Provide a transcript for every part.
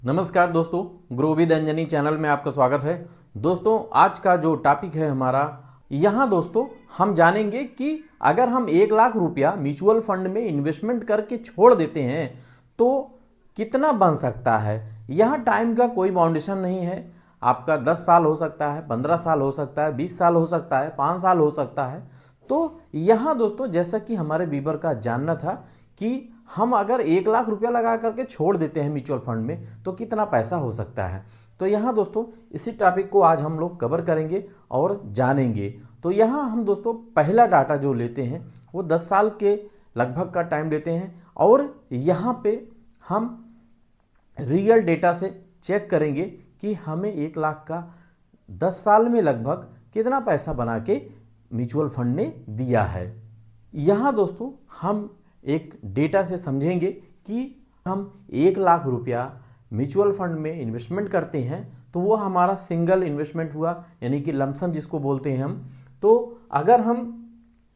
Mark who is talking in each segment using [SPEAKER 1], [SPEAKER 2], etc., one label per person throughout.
[SPEAKER 1] नमस्कार दोस्तों, grow with Anjani channel में आपका स्वागत है। दोस्तों, आज का जो टॉपिक है हमारा, यहाँ दोस्तों हम जानेंगे कि अगर हम 1 लाख रुपया म्यूचुअल फंड में इन्वेस्टमेंट करके छोड़ देते हैं तो कितना बन सकता है। यहाँ टाइम का कोई बाउंडेशन नहीं है। आपका 10 साल हो सकता है, 15 साल हो सकता है, 20 साल हो सकता है, 5 साल हो सकता है। तो यहाँ दोस्तों, जैसा कि हमारे व्यूअर का जानना था कि हम अगर 1 लाख रुपया लगा करके छोड़ देते हैं म्यूचुअल फंड में तो कितना पैसा हो सकता है। तो यहाँ दोस्तों इसी टॉपिक को आज हम लोग कवर करेंगे और जानेंगे। तो यहाँ हम दोस्तों पहला डाटा जो लेते हैं वो 10 साल के लगभग का टाइम लेते हैं और यहाँ पे हम रियल डेटा से चेक करेंगे कि हमें 1 लाख का 10 साल में लगभग कितना पैसा बना के म्यूचुअल फंड ने दिया है। यहाँ दोस्तों हम एक डेटा से समझेंगे कि हम 1 लाख रुपया म्यूचुअल फंड में इन्वेस्टमेंट करते हैं तो वो हमारा सिंगल इन्वेस्टमेंट हुआ, यानी कि लमसम जिसको बोलते हैं हम। तो अगर हम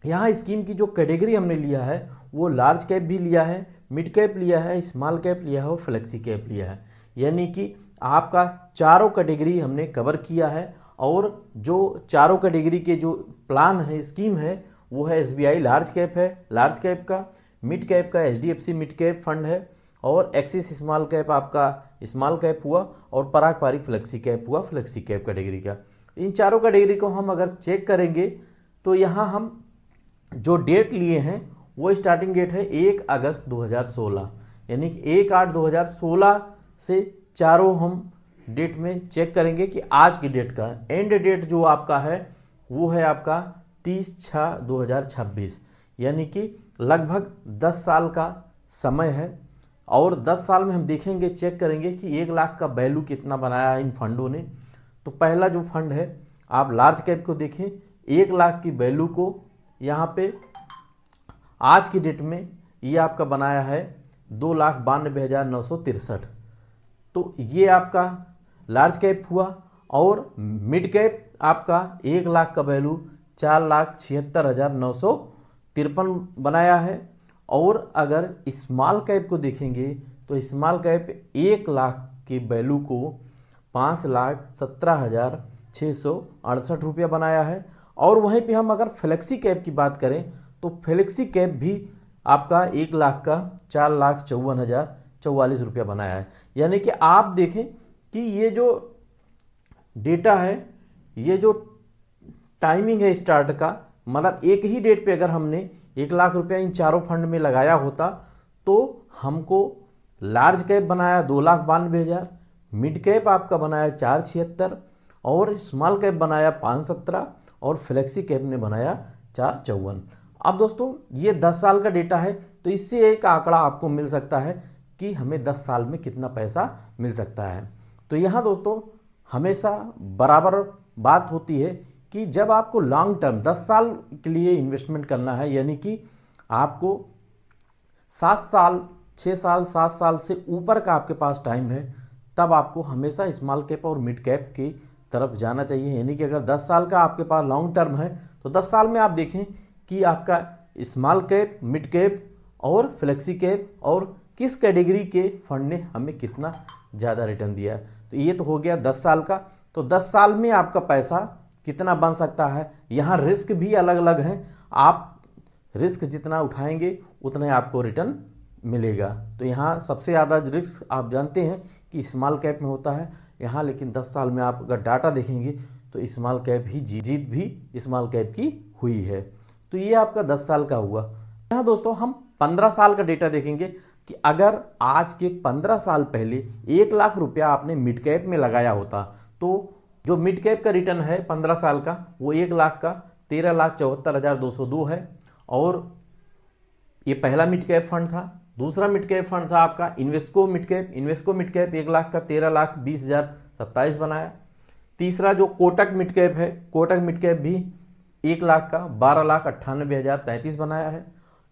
[SPEAKER 1] यहाँ स्कीम की जो कैटेगरी हमने लिया है वो लार्ज कैप भी लिया है, मिड कैप लिया है, स्मॉल कैप लिया है और फ्लेक्सी कैप लिया है, यानी कि आपका चारों कैटेगरी हमने कवर किया है। और जो चारों कैटेगरी के जो प्लान है, स्कीम है, वो है SBI लार्ज कैप है, लार्ज कैप का, मिड कैप का HDFC मिड कैप फंड है, और एक्सिस स्मॉल कैप आपका स्मॉल कैप हुआ, और पराग पारिक फ्लेक्सी कैप हुआ, फ्लेक्सी कैप कैटेगरी का। इन चारों कैटेगरी को हम अगर चेक करेंगे तो यहाँ हम जो डेट लिए हैं वो स्टार्टिंग डेट है 1 अगस्त 2016, यानी कि 1/8/2016 से चारों हम डेट में चेक करेंगे कि आज की डेट का एंड डेट जो आपका है वो है आपका 30/6/2026, यानी कि लगभग 10 साल का समय है। और 10 साल में हम देखेंगे, चेक करेंगे कि 1 लाख का वैल्यू कितना बनाया है इन फंडों ने। तो पहला जो फंड है, आप लार्ज कैप को देखें, 1 लाख की वैल्यू को यहाँ पे आज की डेट में ये आपका बनाया है 2,92,963। तो ये आपका लार्ज कैप हुआ। और मिड कैप आपका 1 लाख का वैल्यू 4,76,953 बनाया है। और अगर स्मॉल कैप को देखेंगे तो स्मॉल कैप 1 लाख की वैल्यू को 5,17,668 रुपया बनाया है। और वहीं पे हम अगर फ्लेक्सी कैप की बात करें तो फ्लेक्सी कैप भी आपका 1 लाख का 4,54,044 रुपया बनाया है। यानी कि आप देखें कि ये जो डेटा है, ये जो टाइमिंग है स्टार्ट का, मतलब एक ही डेट पे अगर हमने 1 लाख रुपया इन चारों फंड में लगाया होता तो हमको लार्ज कैप बनाया 2,92,000, मिड कैप आपका बनाया 4,76 और स्मॉल कैप बनाया 5,17 और फ्लेक्सी कैप ने बनाया 4,54। अब दोस्तों ये 10 साल का डेटा है, तो इससे एक आंकड़ा आपको मिल सकता है कि हमें 10 साल में कितना पैसा मिल सकता है। तो यहाँ दोस्तों हमेशा बराबर बात होती है कि जब आपको लॉन्ग टर्म 10 साल के लिए इन्वेस्टमेंट करना है, यानी कि आपको 7 साल, 6 साल, 7 साल से ऊपर का आपके पास टाइम है, तब आपको हमेशा स्मॉल कैप और मिड कैप की तरफ जाना चाहिए। यानी कि अगर 10 साल का आपके पास लॉन्ग टर्म है तो 10 साल में आप देखें कि आपका स्मॉल कैप, मिड कैप और फ्लेक्सी कैप और किस कैटेगरी के फंड ने हमें कितना ज़्यादा रिटर्न दिया है। तो ये तो हो गया 10 साल का। तो 10 साल में आपका पैसा कितना बन सकता है। यहाँ रिस्क भी अलग अलग हैं, आप रिस्क जितना उठाएंगे उतना आपको रिटर्न मिलेगा। तो यहाँ सबसे ज़्यादा रिस्क आप जानते हैं कि स्मॉल कैप में होता है यहाँ, लेकिन 10 साल में आप अगर डाटा देखेंगे तो स्मॉल कैप ही जीत भी स्मॉल कैप की हुई है। तो ये आपका 10 साल का हुआ। यहाँ दोस्तों हम 15 साल का डेटा देखेंगे कि अगर आज के 15 साल पहले 1 लाख रुपया आपने मिड कैप में लगाया होता तो जो मिड कैप का रिटर्न है 15 साल का वो 1 लाख का 13,74,202 है। और ये पहला मिड कैप फंड था। दूसरा मिड कैप फंड था आपका Invesco mid cap. Invesco mid cap 1 lakh का 13,20,027 बनाया। तीसरा जो कोटक मिड कैप है, कोटक मिड कैप भी 1 लाख का 12,98,033 बनाया है।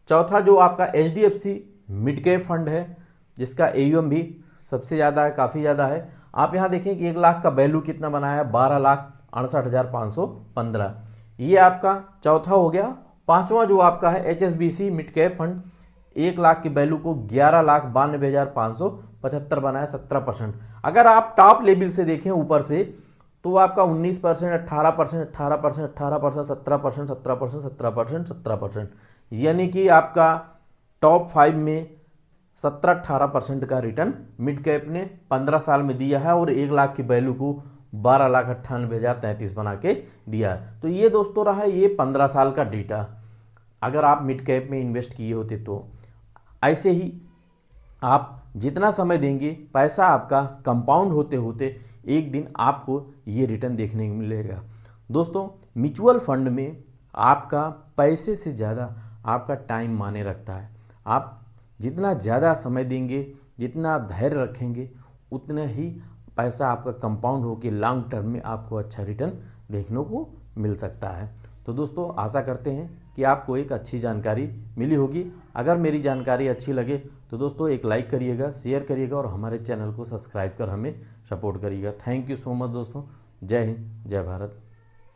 [SPEAKER 1] चौथा जो आपका HDFC मिड कैप फंड है जिसका AUM भी सबसे ज़्यादा है, काफ़ी ज़्यादा है। आप यहाँ देखें कि 1 लाख का वैल्यू कितना बनाया है 12,68,515। ये आपका चौथा हो गया। पांचवा जो आपका है HSBC mid cap fund 1 lakh की वैल्यू को 11,92,575 बनाया, 17%। अगर आप टॉप लेवल से देखें ऊपर से तो आपका 19%, 18%, 18%, 18%, 17%, 17%, 17%, 17%, यानी कि आपका टॉप 5 में 17-18% का रिटर्न मिड कैप ने 15 साल में दिया है और 1 लाख की वैल्यू को 12,98,033 बना के दिया है। तो ये दोस्तों रहा ये 15 साल का डेटा। अगर आप मिड कैप में इन्वेस्ट किए होते तो ऐसे ही आप जितना समय देंगे पैसा आपका कंपाउंड होते होते एक दिन आपको ये रिटर्न देखने को मिलेगा। दोस्तों म्यूचुअल फंड में आपका पैसे से ज़्यादा आपका टाइम माने रखता है। आप जितना ज़्यादा समय देंगे, जितना धैर्य रखेंगे, उतना ही पैसा आपका कंपाउंड होकर लॉन्ग टर्म में आपको अच्छा रिटर्न देखने को मिल सकता है। तो दोस्तों आशा करते हैं कि आपको एक अच्छी जानकारी मिली होगी। अगर मेरी जानकारी अच्छी लगे तो दोस्तों एक लाइक करिएगा, शेयर करिएगा और हमारे चैनल को सब्सक्राइब कर हमें सपोर्ट करिएगा। थैंक यू सो मच दोस्तों। जय हिंद, जय भारत।